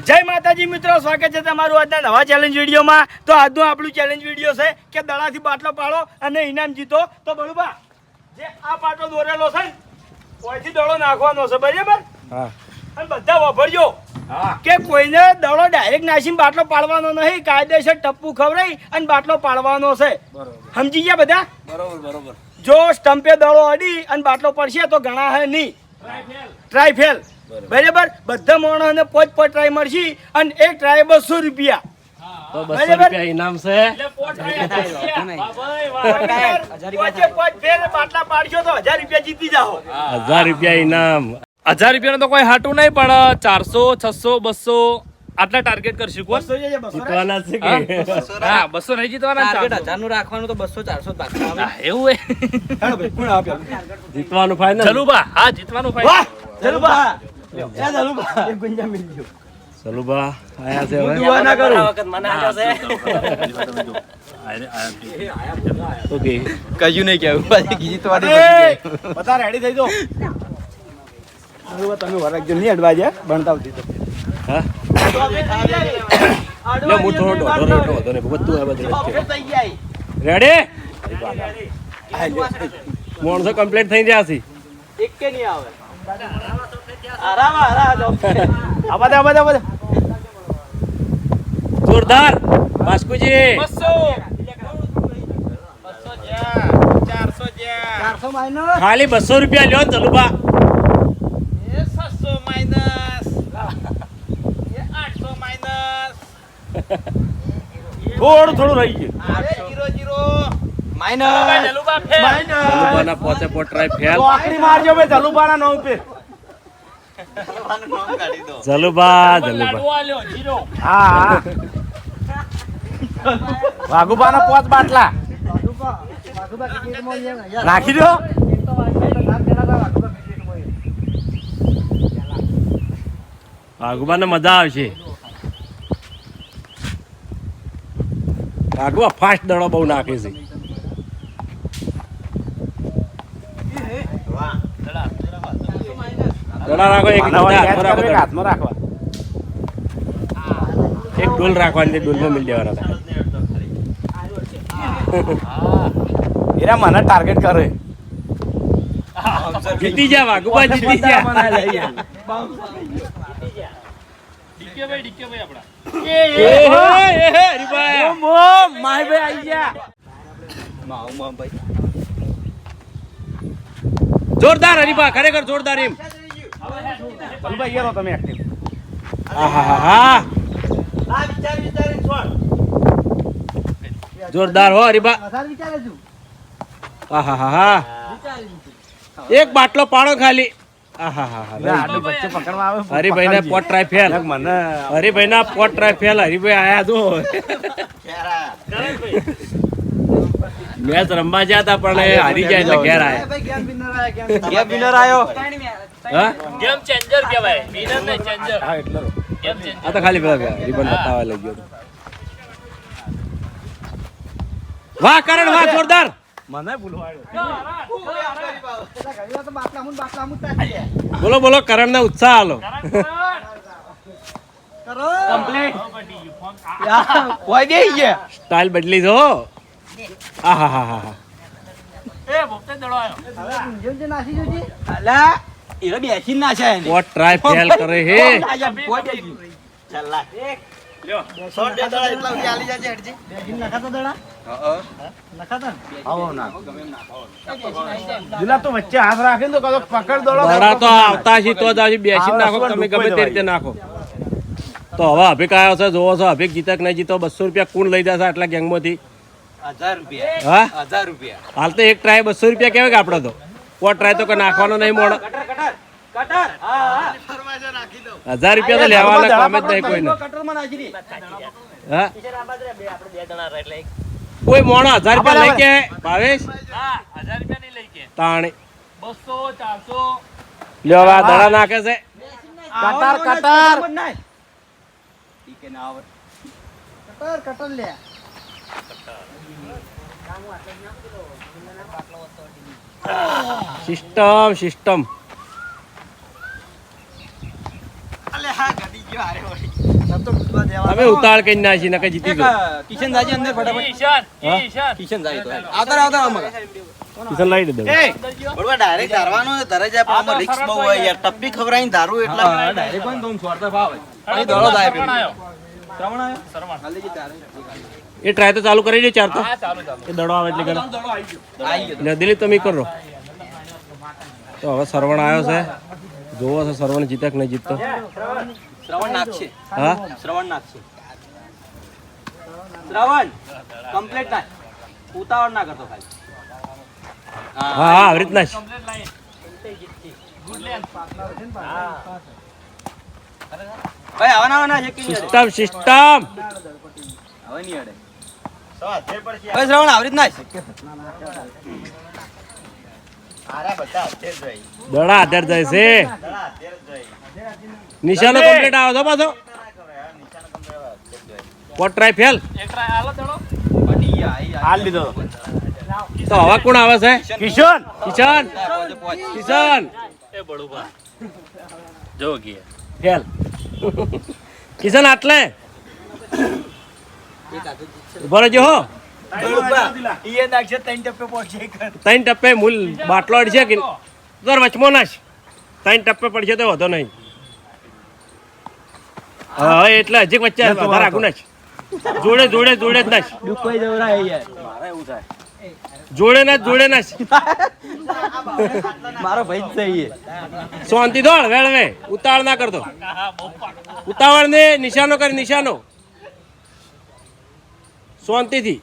જય માતાજી મિત્રો, સ્વાગત છે તમારું આજના નવા ચેલેન્જ વિડીયોમાં. તો આજનો આપણું ચેલેન્જ વિડીયો છે કે દડાથી બાટલો પાડો અને ઇનામ જીતો. તો બળુબા, જે આ પાટલો દોરેલો છે ને ઓયથી દડો નાખવાનો છે, બરાબર? હા. અને બધા વાપરજો કે કોઈને દડો ડાયરેક્ટ નાસીને બાટલો પાડવાનો નહીં. કાયદેસર ટપ્પુ ખવડાવી અને બાટલો પાડવાનો છે. સમજી ગયા બધા? બરોબર. જો સ્ટમ્પે દડો અડી અને બાટલો પડશે તો ઘણા હે નહીં, ટ્રાય ફેલ. બરાબર? બધા માણસોને પોચ ટ્રાય મળશે અને એક ટ્રાય 200 રૂપિયા. તો 200 રૂપિયા ઇનામ છે. બાટલા પાડશો તો 1000 રૂપિયા જીતી જાઓ. 1000 રૂપિયા ઇનામ. 1000 રૂપિયાનો તો કોઈ હાટું નહીં, પણ 400, 600, 200 આટલા ટાર્ગેટ કરશું. કોણ જીતવાના છે કે? હા, 200 નહીં જીતવાના. ટાર્ગેટ 1000 નું રાખવાનું, તો 200, 400 બાકી આવે. એવું હે? કોણ આપ્યા? જીતવાનું ફાઇનલ. ચલો બા. હા, જીતવાનું ફાઇનલ. વાહ ચલુબા, એ ચલુબા એ ગુંજા મિલ ગયો. ચલો બા આયા છે હવે. દુઆ ના કરો. વખત મને આવ્યો છે. ઓકે, કયું નહીં કેવું પાછી જીતવાની બધા રેડી થઈ જાઓ. તમે વરખજો નહીં અડવાજે ભણતા આવતી તો. હા લે હું થોડો ડોડો હતો ને બધું આ બધું રેડી. મોણસો કમ્પ્લીટ થઈ ગયા છે. એક કે નહીં આવે જોરદાર બાસ્કુજી. 400 માઇનસ ખાલી 200 રૂપિયા લ્યો ચલુબા. 700 માઇનસ 800 માઇનસ થોડું રહી ગયું. 0 માઇનસ ચલુબાના પોતે પોટ ટ્રાય ફેલ. આખરી મારજો ભાઈ જલુબાના નામ પે. જલુબા હા વાઘુબાના 5 બાટલા નાખી દો. વાઘુબાને મજા આવશે. વાઘુબા ફાસ્ટ દડો બહુ નાખે છે. દડા રાખો, એક હાથમાં રાખવા, એક ડોલ રાખવાની, ડોલમાં મિલ દેવાના. એરા મને ટાર્ગેટ કરે. જીતી જા વાઘુબા, જીતી જા. જોરદાર હરીફા, ખરેખર જોરદાર. એમ તમે એક્ટિવ. આહાહા. જોરદાર હો હરીફા. આહાહા. એક બાટલો પાડો ખાલી. બચ્ચે પકડવા આવે. હરીભાઈ ના પોટ ટ્રાય ફેલ. મને હરીભાઈ ના પોટ ટ્રાય ફેલ. હરીભાઈ આયા તો મેચ રમવા ગયા હતા પણ એ હારી જાય એટલે ઘેર આયા. ગેમ વિનર આયો. હા, ગેમ ચેન્જર કહેવાય, વિનર ને ચેન્જર. હા એટલે ગેમ ચેન્જર. આ તો ખાલી પેલા રિબન બતાવવા લઈ ગયો. વાહ કરણ, વાહ જોરદાર. મને ભૂલવાડ્યો. બોલો બોલો, કરણ ને ઉત્સાહ આલો. કોઈ દે ગયા સ્ટાઇલ બદલી દો. આહાહા. એ ભોગતે દડો આવ્યો. અલા એરો બેસી ના છે એને પોટ ટ્રાય ફેલ કરે હે. ચલ્લા લ્યો 100 દડા એટલા ચાલી જાજે હટજી નખાતા દડા નખાતા આવો ના જુલા તો વચ્ચે હાથ રાખે ને તો કદો પકડ દોડો. દડા તો આવતા છે તો જ આજે બેસી નાખો, તમે ગમે તે રીતે નાખો. તો હવે અભિક આવ્યો છે, જોવો છો અભિક જીતે કે નહીં જીતો. 200 રૂપિયા કોણ લઈ જશે આટલા ગેંગમાંથી? 1000 રૂપિયા. હા 1000 રૂપિયા. હાલ તો એક ટ્રાય 200 રૂપિયા કહેવાય કે આપડે તો. પોટ ટ્રાય તો કોઈ નાખવાનો નહીં મોડો. કટર હા ફરમાજો નાખી દો. 1000 રૂપિયા તો લેવાના કામ જ નહીં કોઈને. કટર માં નાખી દે. હા આપણે 2 જણા રહે એટલે કોઈ મોણો 1000 રૂપિયા લઈ કે ભાવેશ? હા 1000 રૂપિયા નહીં લઈ કે તાણે 200 400 લ્યો આ દડા નાખે છે. કટર ઠીક ના આવે કટર લે. સિસ્ટમ સિસ્ટમ અલે હા ગડી તમે ઉતાળ કઈ નાખી નકર જીતી ગયો કિશન દાજી અંદર ફટાફટ ઈશાન ઈશાન કિશન દાજી તો આવતા આમાં કિશન લાવી દે બળવા ડાયરેક્ટ ધારવાનો ધરે જાય પણ આમાં રિસ્ક બહુ હોય યાર ટપ્પી ખવરાઈને ધારું એટલા ડાયરેક્ટ કોણ તો છોડતા ભાવ અહીં દળો થાય શ્રવણ આવ્યો શ્રવણ આવ્યો શ્રવણ ખાલી કે ચારે એ ટ્રાય તો ચાલુ કરી દે ચાર તો હા ચાલુ ચાલુ એ દડો આવે એટલે કરે આવી ગયો ને દિલીપ તમે કરો તો હવે સરવણ આવ્યો છે જોવો છે સરવણ જીતે કે નહીં જીતતો શ્રવણ નાખશે હા શ્રવણ નાખશે શ્રવણ કમ્પ્લીટ નાખ ઉતાવળ ના કરતો ખાલી હા હા આવી રીતના જ કમ્પ્લીટ લાઈન ગુડ લેન ભાઈ આવવાના છે કે સિસ્ટમ સિસ્ટમ હવે નહીં અડે ભાઈ શ્રવણ આવી રીતના દડા આધાર જાય છે નિશાનો કમ્પ્લીટ આવ્યો છો પાછો કોટ ટ્રાય ફેલ એક ટ્રાય આલો દડો હાલ લીધો તો હવે કોણ આવે છે કિશન કિશન કિશન એ બળુભા જો ગીએ ફેલ કિશન આટલે ઉભો જો હો ઈએ નાખશે 3 ટપ્પે પહોંચે ત્રણ ટપ્પે મૂલ બાટલો અડશે કે દર વચમાં નાશ ત્રણ ટપ્પે પડશે તો વધો નહીં હા એટલે હજી વચ્ચે વધારે આગું નાશ જોડે જોડે જોડે જ નાશ દુખાઈ જવરાય યાર મારે એવું થાય જોડે નાશ મારો ભાઈ જ છે શાંતિ દોડ વેળવે ઉતાવળ ના કરતો ઉતાવળ ને નિશાનો કર નિશાનો શાંતિથી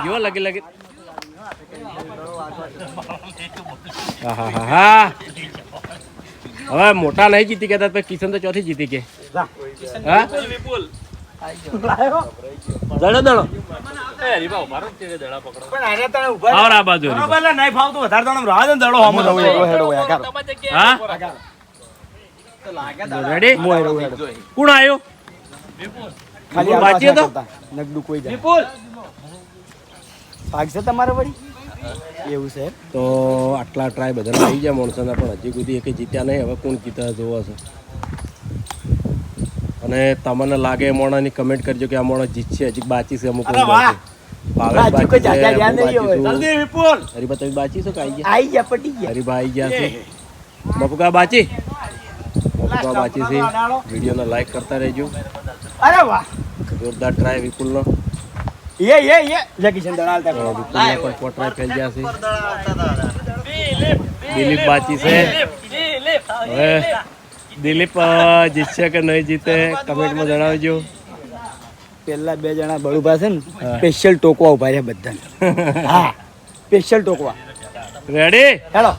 ગયો લગી લગી હા હવે મોટા નહીં જીતી ગયા તા કિશન તો ચોથી જીતી કે હા વિપુલ દડો દડો એ હરીબા મારો તે દડા પકડો પણ આને તને ઉભા આવર આ બાજુ બરાબર લે નહીં ફાવતું વધારે તને રાહ દે દડો હમો દઉં તમારી જગ્યાએ હા રેડી કોણ આવ્યો વિપુલ ખાલી બાકી હતો નગડું કોઈ જાય વિપુલ ભાગશે તમારે વળી એવું છે તો આટલા ટ્રાય બધા આવી ગયા માણસોના પણ હજી સુધી એક જીત્યા નહીં હવે કોણ જીતા જોવો છે અને તમને લાગે એ મોણાની કમેન્ટ કરજો કે આ મોણા જીતશે હજી બાચી છે અમુક અરે વાહ. ભાવેશ બાચી કોઈ બાચી છે, જાજા યાદ હું નહીં હોય. બાચી છું. જલ્દી વિપુલ હરીબા તમે બાચી છો કે આવી ગયા આઈ ગયા પટી ગયા હરીબા આવી ગયા છે મફુકા બાચી મફુકા બાચી છે વિડીયોને લાઈક કરતા રહેજો અરે વાહ જોરદાર ટ્રાય વિપુલનો યે લે કિશન દડાલ તા વિપુલના પણ પોટરાય ફેલ ગયા છે દિલીપ બાચી છે હવે દિલીપ જીતશે કે નહીં જીતે કમેન્ટમાં જણાવજો પેલા બે જણા બળુભા છે ને સ્પેશિયલ ટોકવા ઉભા રહ્યા બધાને હા સ્પેશિયલ ટોકવા રેડી હેલો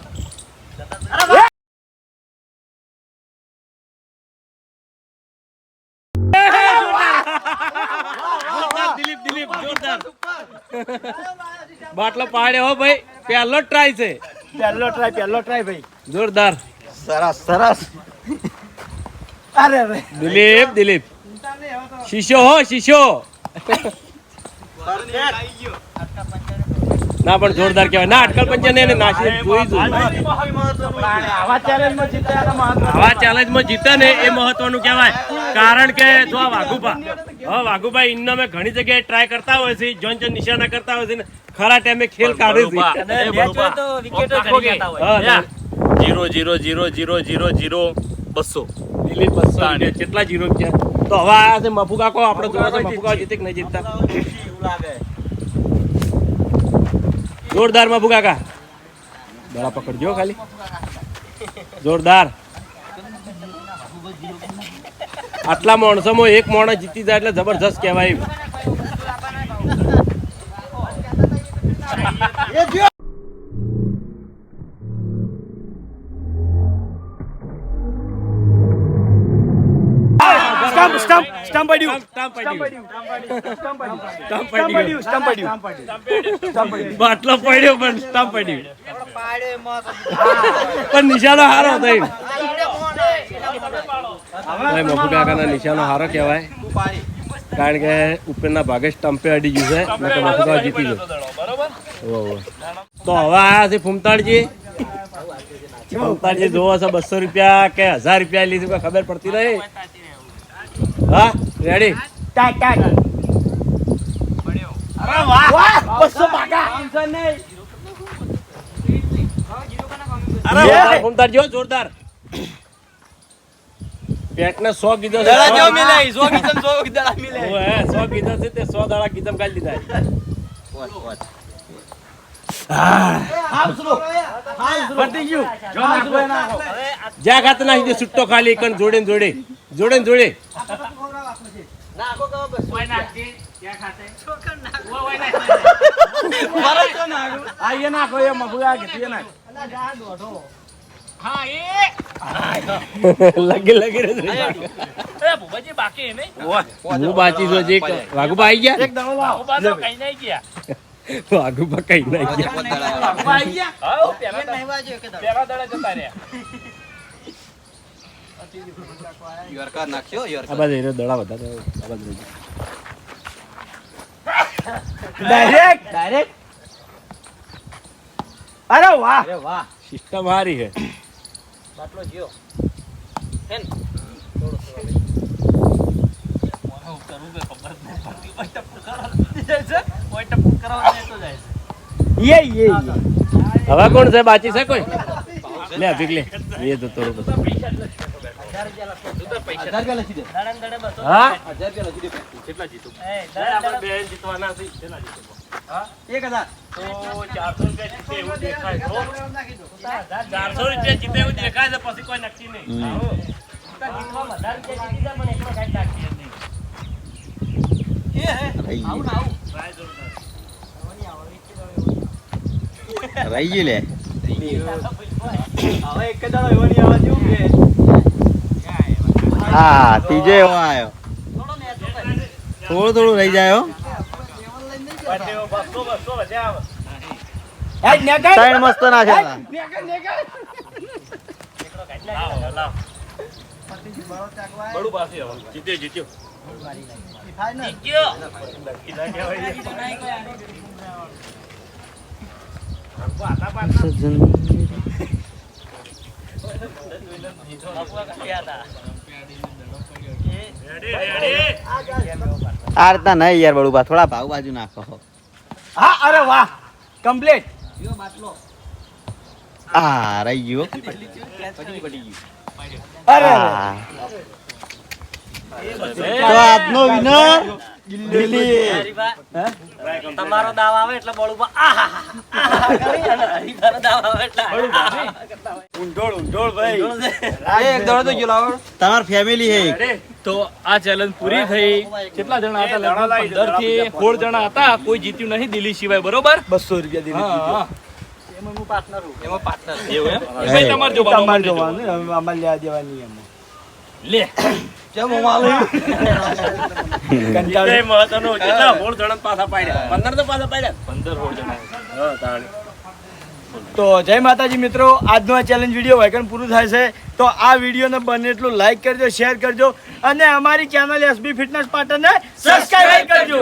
દિલીપ જોરદાર બાટલો પાડ્યો હો ભાઈ પહેલો ટ્રાય છે પહેલો ટ્રાય ભાઈ જોરદાર સરસ અરે અરે દિલીપ શીશો હો શીશો ના પણ જોરદાર કહેવાય ના અટકલ પંચાને એને નાસી જોઈ આવા ચેલેન્જમાં જીત્યા આવા ચેલેન્જમાં જીતે ને એ મહત્વનું કહેવાય કારણ કે જો આ વાઘુભાઈ ઇન્નો મેં ઘણી જગ્યાએ ટ્રાય કરતા હોય છે જોન જોન નિશાના કરતા હોય છે ને ખરા ટાઈમે ખેલ કાઢે છે હા, 0-0-0-0-0-0-200 દિલીપ 200 કેટલા જીરો છે તો હવે આ છે મફુકા કો આપણે જોવા છે મફુકા જીતે કે નહીં જીતતા જોરદાર મફુકા કા દડા પકડજો ખાલી જોરદાર આટલા માણસોમાં એક માણસ જીતી જાય એટલે જબરજસ્ત કહેવાય સ્ટમ્પ પડ્યું બાટલો પડ્યો પણ સ્ટમ્પ પડ્યું પણ નિશાનો હારો થઈ મફુ કાકાના નિશાનો હારો કહેવાય કારણ કે ઉપરના ભાગે સ્ટમ્પે અડી ગયું છે એટલે મફુ કાકા જીતી ગયો બરોબર તો હવે આયા છે ફૂમતાળજી મમતાજી જોવો છો 200 રૂપિયા કે 1000 રૂપિયા લીધું કોઈ ખબર પડતી નહીં. હા રેડી ટાટ ટાટ અરે વાહ વાહ 200 પાકા જોરદાર ફૂમતાર જો જોરદાર પેટને 100 કીધો છે. દડા જેવો મિલે 100 કીધમ 100 દડા મિલે ઓએ 100 કીધા છે તે 100 દાડા કીધમ કાઢી દીધા. પતી ગયું જો નાખો એ નાખો જ્યાં ખાતે નાખી દે છૂટો ખાલી કણ જોડે ને જોડે જોડે ને જોડે. આ એ નાખો એ મફુગા કે તે નાખ લગી લગી રે એ ભૂપતજી બાકી નહીં હું બાચી જો જે વાઘુબા આવી ગયા એક દડો લાવો ઉભા તો કઈ નહીં ગયા વાઘુબા કઈ ના ગયા. ઉભા આવી ગયા હાઉ, પેલા દડા જતા રહ્યા યોરકા નાખ્યો આ યોરકા બાજુ એનો દડા બધા તો આ બાજુ રહેજો. ડાયરેક્ટ ડાયરેક્ટ અરે વાહ સિસ્ટમ હારી છે. ये હવે કોણ છે બાચી છે કોઈ લે અભિક લે એ તો થોડું બધું. હા જીતે એવું દેખાય છે પછી કોઈ નક્કી નહીં. રહી ગયું લે હવે એક દડો એવો ની આવા જેવું કે હા ત્રીજો એવો આવ્યો થોડું થોડું રહી જાય હો એ નેકર ત્રણ મસ્ત નાખ્યા નેકર નેકર બડું પાછી હવે. જીત્યો જીત્યો આ રીતના નહીં યાર બળુબા થોડા ભાવ બાજુ નાખો હા અરે વાહ કમ્પ્લીટ આ રહી ગયું અરે હા. તો આજનો વિનર દિલ્હી તમારો દાવ આવે એટલે બળું ઊંઢોળ ભાઈ તમાર ફેમિલી હે તો આ ચેલેન્જ પૂરી થઈ. કેટલા જણા હતા? લગભગ 15 થી 16 જણા હતા. કોઈ જીત્યું નહીં દિલ્હી સિવાય, બરોબર? 200 રૂપિયા દીધી હા. એમાં પાર્ટનર એવું એમ? એ ભાઈ તમારે જોવાનું, તમારે અમારે જોવાનું અમારે લેવા દેવાની એમ લે. કંટાળો એ મહત્વનું કેટલા 16 જણા પાછા પાડ્યા 15 તો પાછા પાડ્યા 15 16 જણા. હા તાણી. તો જય માતાજી મિત્રો, આજનો આ ચેલેન્જ વિડીયો વાયકન પૂરું થાય છે. તો આ વિડીયોને બને એટલું લાઈક કરજો, શેર કરજો અને અમારી ચેનલ એસબી ફિટનેસ પાર્ટનરને સબસ્ક્રાઇબ કરજો.